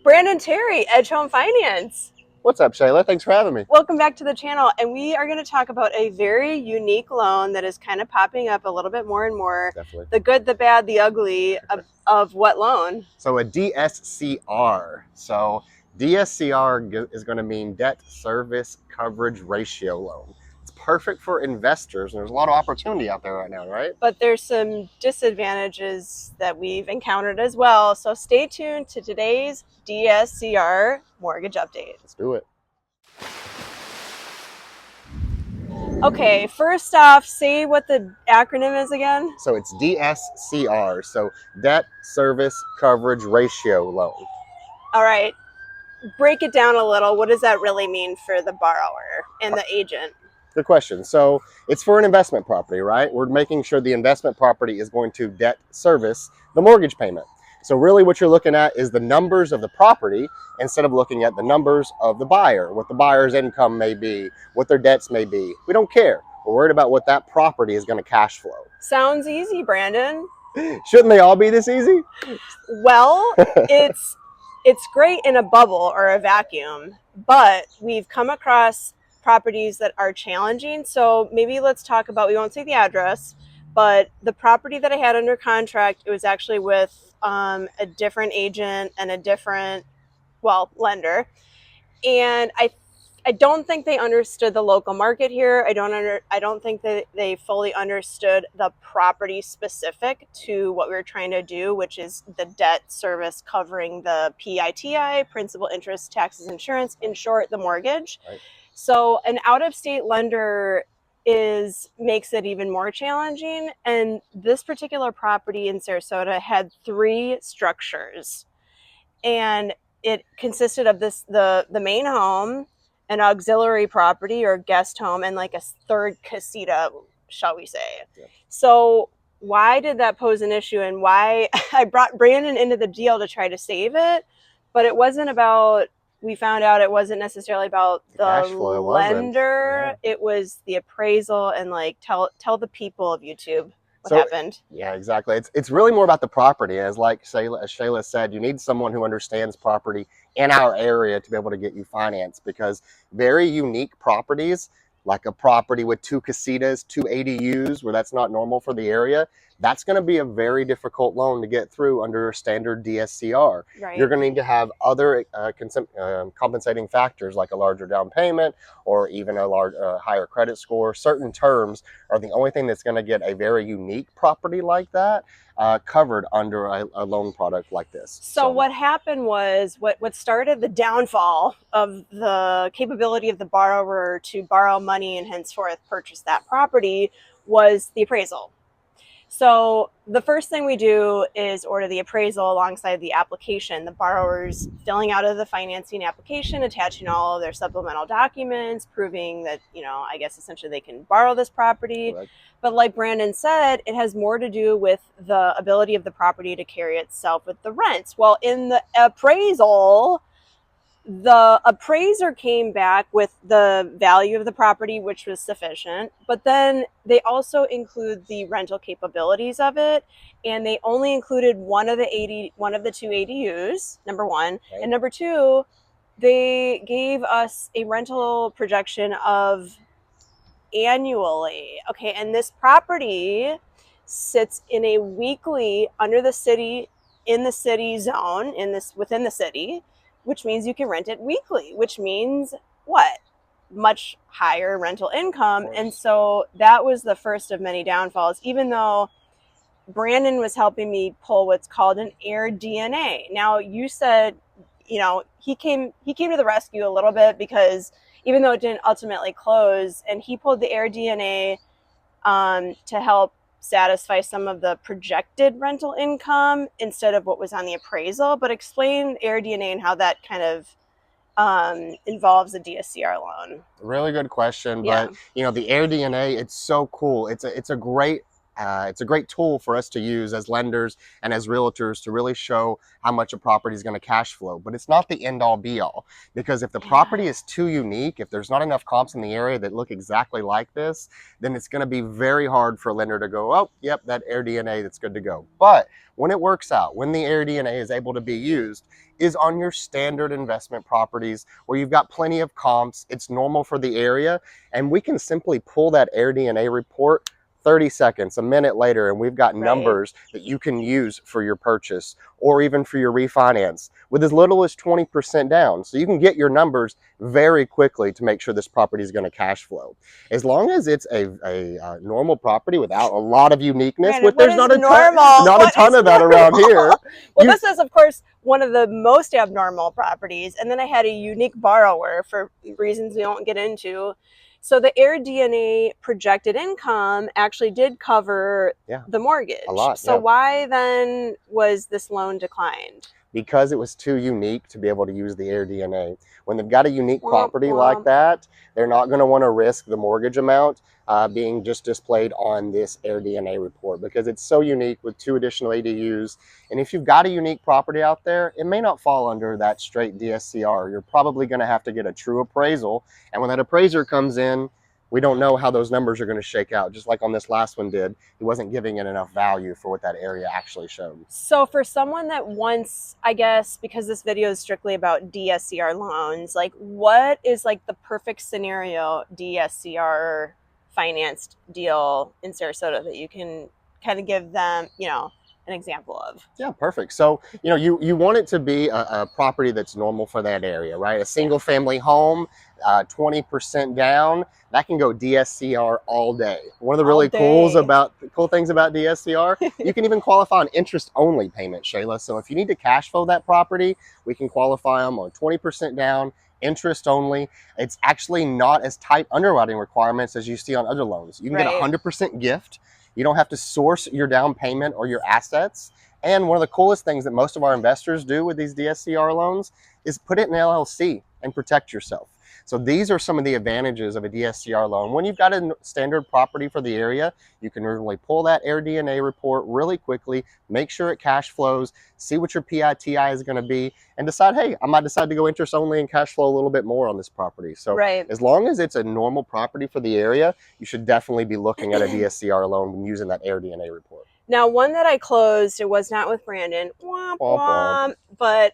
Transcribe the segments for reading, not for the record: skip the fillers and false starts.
Brandon Terry, Edge Home Finance. What's up, Shayla? Thanks for having me. Welcome back to the channel. And we are going to talk about a very unique loan that is kind of popping up a little bit more and more. Definitely. The good, the bad, the ugly of what loan? So a DSCR. So DSCR is going to mean debt service coverage ratio loan. It's perfect for investors, and there's a lot of opportunity out there right now, right? But there's some disadvantages that we've encountered as well. So stay tuned to today's DSCR mortgage update. Let's do it. Okay, first off, say what the acronym is again. So it's DSCR, so debt service coverage ratio loan. All right, break it down a little. What does that really mean for the borrower and the agent? Good question. So it's for an investment property, right? We're making sure the investment property is going to debt service the mortgage payment. So really what you're looking at is the numbers of the property instead of looking at the numbers of the buyer, what the buyer's income may be, what their debts may be. We don't care. We're worried about what that property is going to cash flow. Sounds easy, Brandon. Shouldn't they all be this easy? Well, it's great in a bubble or a vacuum, but we've come across properties that are challenging. So maybe let's talk about, we won't say the address, but the property that I had under contract, it was actually with a different agent and a different, lender. And I don't think they understood the local market here. I don't think that they fully understood the property specific to what we were trying to do, which is the debt service covering the PITI, principal, interest, taxes, insurance, in short, the mortgage. Right. So an out-of-state lender makes it even more challenging. And this particular property in Sarasota had 3 structures, and it consisted of the main home, an auxiliary property or guest home, and like a third casita, shall we say. Yep. So why did that pose an issue, and why I brought Brandon into the deal to try to save it? But it wasn't about, we found out it wasn't necessarily about the lender. Yeah. It was the appraisal, and like tell the people of YouTube what happened. Yeah, exactly. It's really more about the property. As Shayla said, you need someone who understands property in our area to be able to get you financed, because very unique properties, like a property with 2 casitas, 2 ADUs, where that's not normal for the area, that's going to be a very difficult loan to get through under a standard DSCR. Right. You're going to need to have other compensating factors like a larger down payment or even a higher credit score. Certain terms are the only thing that's going to get a very unique property like that covered under a loan product like this. So what happened was, what started the downfall of the capability of the borrower to borrow money and henceforth purchase that property was the appraisal. So the first thing we do is order the appraisal alongside the application. The borrower's filling out of the financing application, attaching all of their supplemental documents, proving that, I guess essentially they can borrow this property. Correct. But like Brandon said, it has more to do with the ability of the property to carry itself with the rents. Well, in the appraisal, the appraiser came back with the value of the property, which was sufficient, but then they also include the rental capabilities of it, and they only included one of the 2 ADUs, number one. Right. And number 2, they gave us a rental projection of annually. Okay, and this property sits in a weekly under the city, in the city zone, within the city, which means you can rent it weekly, which means what? Much higher rental income. And so that was the first of many downfalls, even though Brandon was helping me pull what's called an air DNA. Now, you said, he came to the rescue a little bit, because even though it didn't ultimately close, and he pulled the air DNA to help satisfy some of the projected rental income instead of what was on the appraisal. But explain air DNA and how that kind of involves a DSCR loan. Really good question. Yeah. But the air DNA, it's so cool. It's a great it's a great tool for us to use as lenders and as realtors to really show how much a property is going to cash flow. But it's not the end all be all, because if the property is too unique, if there's not enough comps in the area that look exactly like this, then it's going to be very hard for a lender to go, oh, yep, that air DNA, that's good to go. But when it works out, when the air DNA is able to be used, is on your standard investment properties where you've got plenty of comps, it's normal for the area, and we can simply pull that air DNA report 30 seconds, a minute later, and we've got numbers that you can use for your purchase or even for your refinance with as little as 20% down. So you can get your numbers very quickly to make sure this property is going to cash flow. As long as it's a normal property without a lot of uniqueness, which there's not a ton of that around here. Well, this is, of course, one of the most abnormal properties. And then I had a unique borrower for reasons we won't get into. So the air DNA projected income actually did cover the mortgage. A lot. So why then was this loan declined? Because it was too unique to be able to use the air DNA. When they've got a unique property like that, they're not going to want to risk the mortgage amount being just displayed on this air DNA report, because it's so unique with 2 additional ADUs. And if you've got a unique property out there, it may not fall under that straight DSCR. You're probably going to have to get a true appraisal. And when that appraiser comes in, we don't know how those numbers are going to shake out. Just like on this last one did, he wasn't giving it enough value for what that area actually showed. So for someone that wants, I guess, because this video is strictly about DSCR loans, like what is like the perfect scenario DSCR financed deal in Sarasota that you can kind of give them, you know, an example of? Yeah, perfect. So, you know, you want it to be a property that's normal for that area, right? A single family home, 20% down, that can go DSCR all day. One of the really cool things about DSCR, you can even qualify on interest only payment, Shayla. So if you need to cash flow that property, we can qualify them on 20% down, interest only. It's actually not as tight underwriting requirements as you see on other loans. You can get a 100% gift. You don't have to source your down payment or your assets. And one of the coolest things that most of our investors do with these DSCR loans is put it in an LLC and protect yourself. So these are some of the advantages of a DSCR loan. When you've got a standard property for the area, you can really pull that air DNA report really quickly, make sure it cash flows, see what your PITI is going to be, and decide, hey, I might decide to go interest only and cash flow a little bit more on this property. So as long as it's a normal property for the area, you should definitely be looking at a DSCR loan when using that air DNA report. Now, one that I closed, it was not with Brandon, but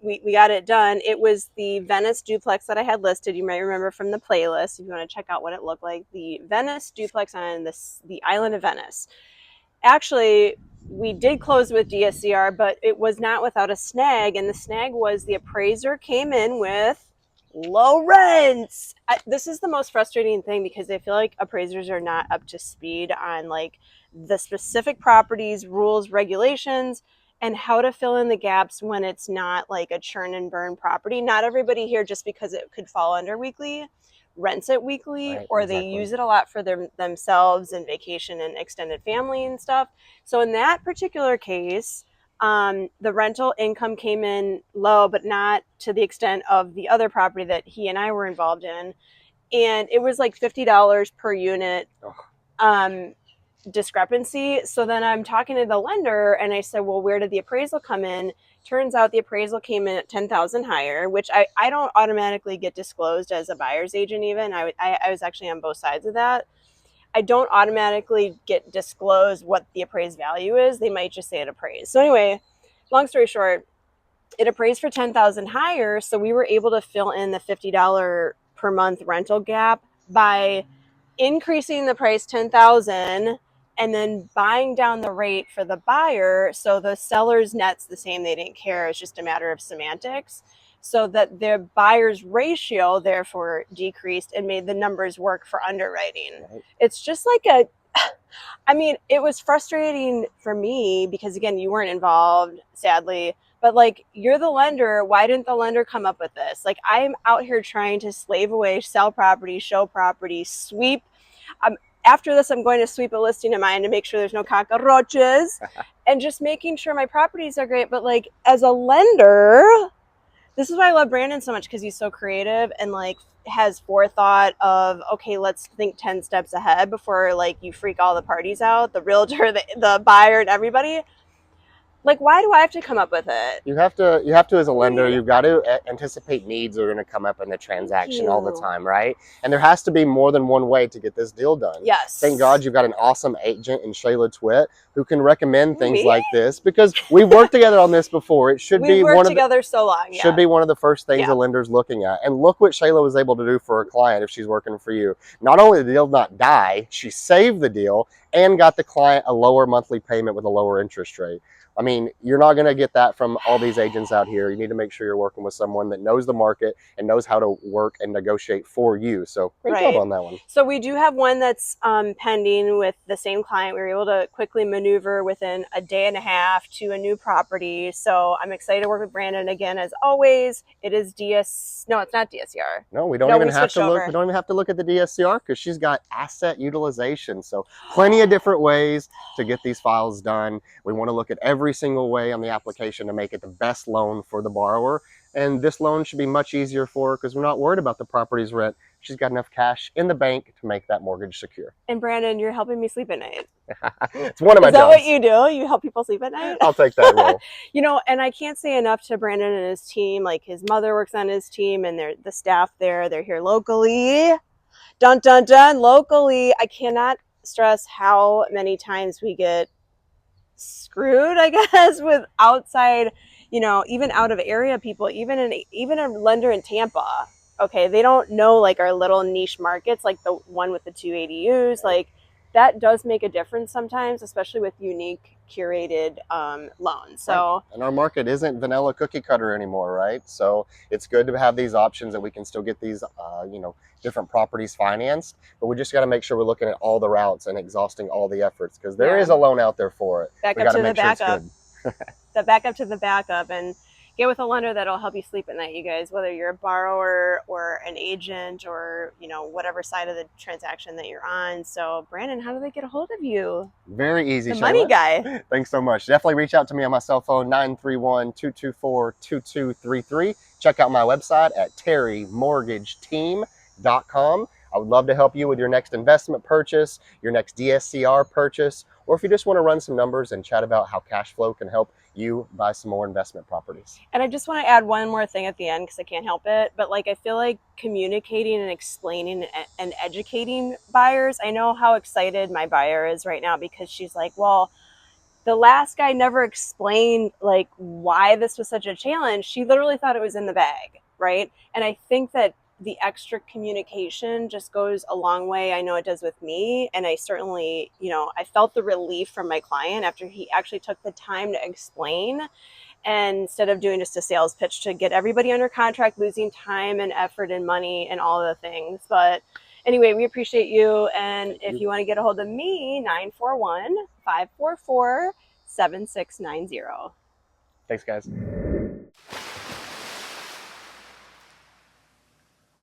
we got it done. It was the Venice duplex that I had listed. You might remember from the playlist if you want to check out what it looked like. The Venice duplex on the island of Venice. Actually, we did close with DSCR, but it was not without a snag. And the snag was the appraiser came in with low rents. This is the most frustrating thing because I feel like appraisers are not up to speed on like the specific properties, rules, regulations, and how to fill in the gaps when it's not like a churn and burn property. Not everybody here, just because it could fall under weekly, rents it weekly, or they use it a lot for themselves and vacation and extended family and stuff. So in that particular case, the rental income came in low, but not to the extent of the other property that he and I were involved in. And it was like $50 per unit discrepancy. So then I'm talking to the lender and I said, well, where did the appraisal come in? Turns out the appraisal came in at 10,000 higher, which I don't automatically get disclosed as a buyer's agent even. I was actually on both sides of that. I don't automatically get disclosed what the appraised value is. They might just say it appraised. So anyway, long story short, it appraised for 10,000 higher. So we were able to fill in the $50 per month rental gap by increasing the price 10,000 and then buying down the rate for the buyer. So the seller's net's the same. They didn't care. It's just a matter of semantics. So that their buyer's ratio therefore decreased and made the numbers work for underwriting. It's just like I mean, it was frustrating for me because again, you weren't involved, sadly, but like, you're the lender. Why didn't the lender come up with this? Like, I'm out here trying to slave away, sell property, show property, sweep. After this, I'm going to sweep a listing of mine to make sure there's no cockroaches and just making sure my properties are great. But like, as a lender, This is why I love Brandon so much, because he's so creative and like has forethought of, okay, let's think 10 steps ahead before like you freak all the parties out, the realtor, the buyer, and everybody. Like, why do I have to come up with it? You have to as a lender, you've got to anticipate needs that are going to come up in the transaction all the time, right? And there has to be more than one way to get this deal done. Yes. Thank God you've got an awesome agent in Shayla Twit who can recommend things like this, because we've worked together on this before. It should be one of together so long. Should be one of the first things a lender's looking at. And look what Shayla was able to do for her client if she's working for you. Not only did the deal not die, she saved the deal and got the client a lower monthly payment with a lower interest rate. I mean, you're not going to get that from all these agents out here. You need to make sure you're working with someone that knows the market and knows how to work and negotiate for you. So great job on that one. So we do have one that's pending with the same client. We were able to quickly maneuver within a day and a half to a new property. So I'm excited to work with Brandon again, as always. It is no, it's not DSCR. No, we don't even have to look. We don't even have to look at the DSCR because she's got asset utilization. So plenty of different ways to get these files done. We want to look at every single way on the application to make it the best loan for the borrower. And this loan should be much easier for her because we're not worried about the property's rent. She's got enough cash in the bank to make that mortgage secure. And Brandon, you're helping me sleep at night. It's one of my jobs. Is that what you do? You help people sleep at night? I'll take that role. You know, and I can't say enough to Brandon and his team. Like, his mother works on his team, and the staff there. They're here locally. Dun, dun, dun, locally. I cannot stress how many times we get screwed, I guess, with outside, you know, even out of area people, even a lender in Tampa. Okay, they don't know like our little niche markets, like the one with the 2 ADUs. Like, that does make a difference sometimes, especially with unique curated loans. So, and our market isn't vanilla cookie cutter anymore, right? So it's good to have these options that we can still get these you know, different properties financed, but we just got to make sure we're looking at all the routes and exhausting all the efforts, because there is a loan out there for it. Back up to the backup. The backup to the backup, and get with a lender that'll help you sleep at night, you guys, whether you're a borrower or an agent or, you know, whatever side of the transaction that you're on. So, Brandon, how do they get a hold of you? Very easy, the money guy. Thanks so much. Definitely reach out to me on my cell phone, 931-224-2233. Check out my website at terrymortgageteam.com. I would love to help you with your next investment purchase, your next DSCR purchase, or if you just want to run some numbers and chat about how cash flow can help you buy some more investment properties. And I just want to add one more thing at the end, because I can't help it. But like, I feel like communicating and explaining and educating buyers. I know how excited my buyer is right now, because she's like, well, the last guy never explained like why this was such a challenge. She literally thought it was in the bag, right? And I think that the extra communication just goes a long way. I know it does with me. And I certainly, you know, I felt the relief from my client after he actually took the time to explain, and instead of doing just a sales pitch to get everybody under contract, losing time and effort and money and all the things. But anyway, we appreciate you. And if you want to get a hold of me, 941-544-7690. Thanks, guys.